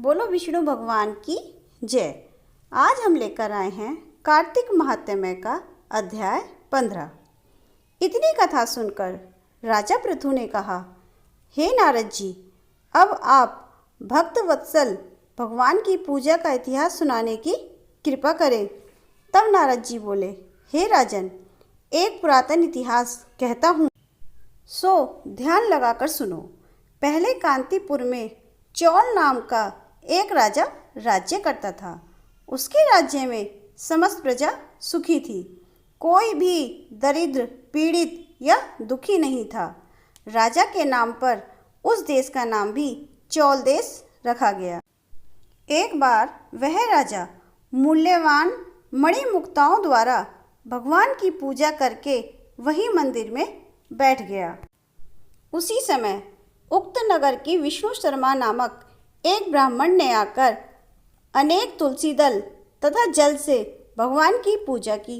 बोलो विष्णु भगवान की जय। आज हम लेकर आए हैं कार्तिक महात्म्य का अध्याय 15। इतनी कथा सुनकर राजा पृथु ने कहा, हे नारद जी, अब आप भक्त वत्सल भगवान की पूजा का इतिहास सुनाने की कृपा करें। तब नारद जी बोले, हे राजन, एक पुरातन इतिहास कहता हूँ, सो ध्यान लगाकर सुनो। पहले कांतिपुर में चौल नाम का एक राजा राज्य करता था। उसके राज्य में समस्त प्रजा सुखी थी, कोई भी दरिद्र, पीड़ित या दुखी नहीं था। राजा के नाम पर उस देश का नाम भी चौल देश रखा गया। एक बार वह राजा मूल्यवान मणिमुक्ताओं द्वारा भगवान की पूजा करके वही मंदिर में बैठ गया। उसी समय उक्त नगर की विष्णु शर्मा नामक एक ब्राह्मण ने आकर अनेक तुलसी दल तथा जल से भगवान की पूजा की।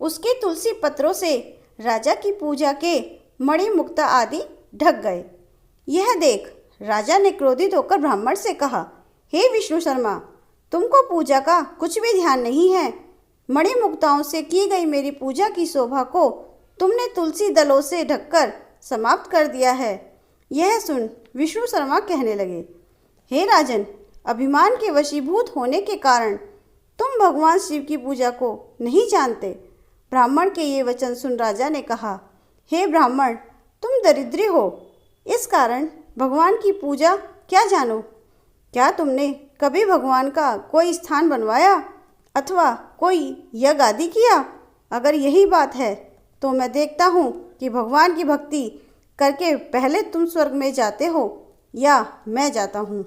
उसके तुलसी पत्रों से राजा की पूजा के मणिमुक्ता आदि ढक गए। यह देख राजा ने क्रोधित होकर ब्राह्मण से कहा, हे विष्णु शर्मा, तुमको पूजा का कुछ भी ध्यान नहीं है। मणिमुक्ताओं से की गई मेरी पूजा की शोभा को तुमने तुलसी दलों से ढककर समाप्त कर दिया है। यह सुन विष्णु शर्मा कहने लगे, हे राजन, अभिमान के वशीभूत होने के कारण तुम भगवान शिव की पूजा को नहीं जानते। ब्राह्मण के ये वचन सुन राजा ने कहा, हे ब्राह्मण, तुम दरिद्री हो, इस कारण भगवान की पूजा क्या जानो? क्या तुमने कभी भगवान का कोई स्थान बनवाया अथवा कोई यज्ञ आदि किया? अगर यही बात है तो मैं देखता हूँ कि भगवान की भक्ति करके पहले तुम स्वर्ग में जाते हो या मैं जाता हूँ।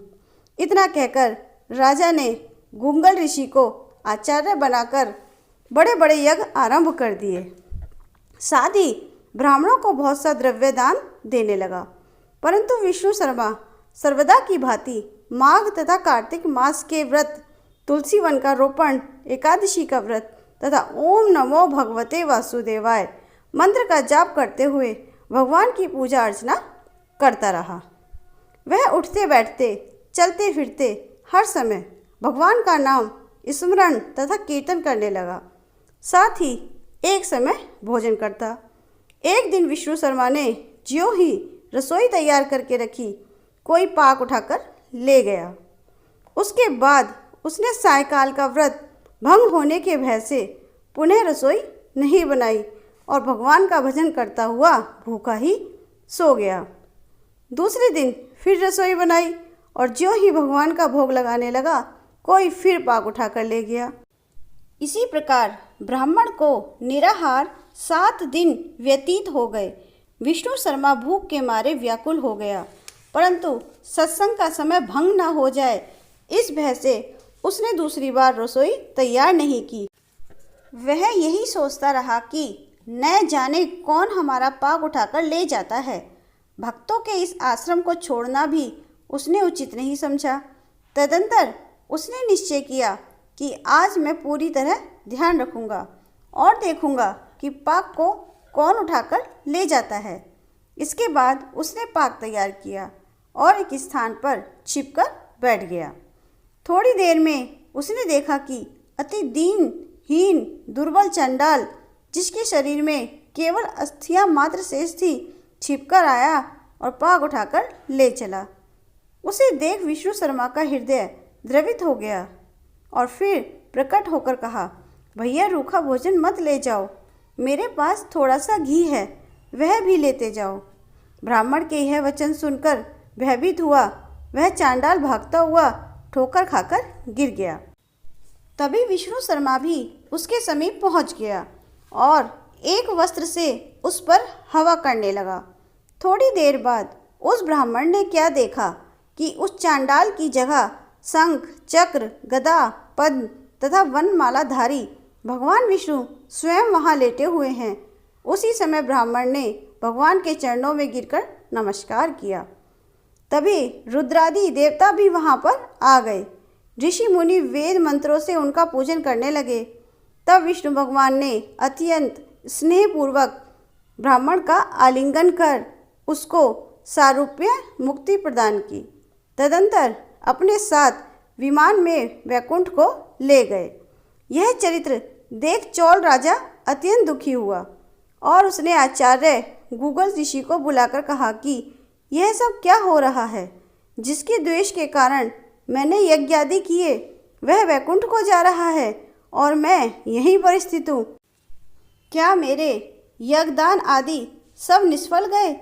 इतना कहकर राजा ने गुंगल ऋषि को आचार्य बनाकर बड़े बड़े यज्ञ आरंभ कर दिए। साथ ही ब्राह्मणों को बहुत सा द्रव्य दान देने लगा। परंतु विष्णु शर्मा सर्वदा की भांति माघ तथा कार्तिक मास के व्रत, तुलसी वन का रोपण, एकादशी का व्रत तथा ओम नमो भगवते वासुदेवाय मंत्र का जाप करते हुए भगवान की पूजा अर्चना करता रहा। वह उठते बैठते, चलते फिरते हर समय भगवान का नाम स्मरण तथा कीर्तन करने लगा। साथ ही एक समय भोजन करता। एक दिन विष्णु शर्मा ने ज्यों ही रसोई तैयार करके रखी, कोई पाक उठाकर ले गया। उसके बाद उसने सायकाल का व्रत भंग होने के भय से पुनः रसोई नहीं बनाई और भगवान का भजन करता हुआ भूखा ही सो गया। दूसरे दिन फिर रसोई बनाई और ज्यों ही भगवान का भोग लगाने लगा, कोई फिर पाक उठाकर ले गया। इसी प्रकार ब्राह्मण को निराहार 7 दिन व्यतीत हो गए। विष्णु शर्मा भूख के मारे व्याकुल हो गया, परंतु सत्संग का समय भंग न हो जाए इस भय से उसने दूसरी बार रसोई तैयार नहीं की। वह यही सोचता रहा कि न जाने कौन हमारा पाक उठाकर ले जाता है। भक्तों के इस आश्रम को छोड़ना भी उसने उचित नहीं समझा। तदंतर उसने निश्चय किया कि आज मैं पूरी तरह ध्यान रखूंगा और देखूंगा कि पाक को कौन उठाकर ले जाता है। इसके बाद उसने पाक तैयार किया और एक स्थान पर छिपकर बैठ गया। थोड़ी देर में उसने देखा कि अति दीनहीन दुर्बल चंडाल, जिसके शरीर में केवल अस्थियां मात्र शेष थी, छिपकर आया और पाक उठाकर ले चला। उसे देख विष्णु शर्मा का हृदय द्रवित हो गया और फिर प्रकट होकर कहा, भैया, रूखा भोजन मत ले जाओ, मेरे पास थोड़ा सा घी है, वह भी लेते जाओ। ब्राह्मण के यह वचन सुनकर भयभीत हुआ वह चांडाल भागता हुआ ठोकर खाकर गिर गया। तभी विष्णु शर्मा भी उसके समीप पहुंच गया और एक वस्त्र से उस पर हवा करने लगा। थोड़ी देर बाद उस ब्राह्मण ने क्या देखा कि उस चांडाल की जगह शंख, चक्र, गदा, पद्म तथा वनमालाधारी भगवान विष्णु स्वयं वहां लेटे हुए हैं। उसी समय ब्राह्मण ने भगवान के चरणों में गिरकर नमस्कार किया। तभी रुद्रादि देवता भी वहां पर आ गए। ऋषि मुनि वेद मंत्रों से उनका पूजन करने लगे। तब विष्णु भगवान ने अत्यंत स्नेहपूर्वक ब्राह्मण का आलिंगन कर उसको सारूप्य मुक्ति प्रदान की। तदंतर अपने साथ विमान में वैकुंठ को ले गए। यह चरित्र देख चोल राजा अत्यंत दुखी हुआ और उसने आचार्य गूगल ऋषि को बुलाकर कहा कि यह सब क्या हो रहा है। जिसके द्वेष के कारण मैंने यज्ञ आदि किए वह वैकुंठ को जा रहा है और मैं यहीं पर स्थित हूँ। क्या मेरे यज्ञदान आदि सब निष्फल गए?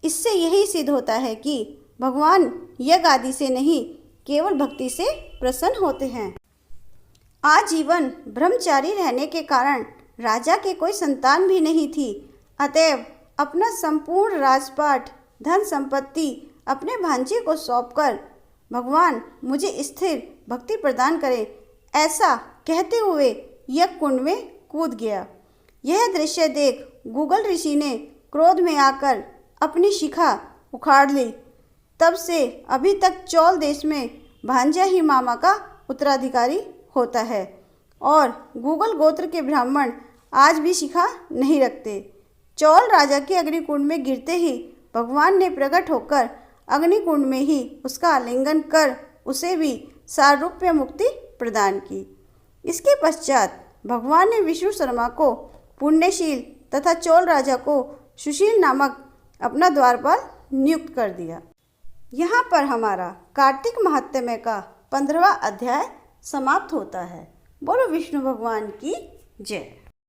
इससे यही सिद्ध होता है कि भगवान यज्ञ आदि से नहीं केवल भक्ति से प्रसन्न होते हैं। आजीवन ब्रह्मचारी रहने के कारण राजा के कोई संतान भी नहीं थी, अतएव अपना संपूर्ण राजपाट धन संपत्ति अपने भांजे को सौंपकर भगवान मुझे स्थिर भक्ति प्रदान करें, ऐसा कहते हुए यज्ञ कुंड में कूद गया। यह दृश्य देख गूगल ऋषि ने क्रोध में आकर अपनी शिखा उखाड़ ली। तब से अभी तक चौल देश में भांजा ही मामा का उत्तराधिकारी होता है और गूगल गोत्र के ब्राह्मण आज भी शिखा नहीं रखते। चौल राजा के अग्निकुंड में गिरते ही भगवान ने प्रकट होकर अग्निकुंड में ही उसका आलिंगन कर उसे भी सारूप्य मुक्ति प्रदान की। इसके पश्चात भगवान ने विष्णु शर्मा को पुण्यशील तथा चोल राजा को सुशील नामक अपना द्वारपाल नियुक्त कर दिया। यहाँ पर हमारा कार्तिक महात्म्य का 15वां अध्याय समाप्त होता है। बोलो विष्णु भगवान की जय।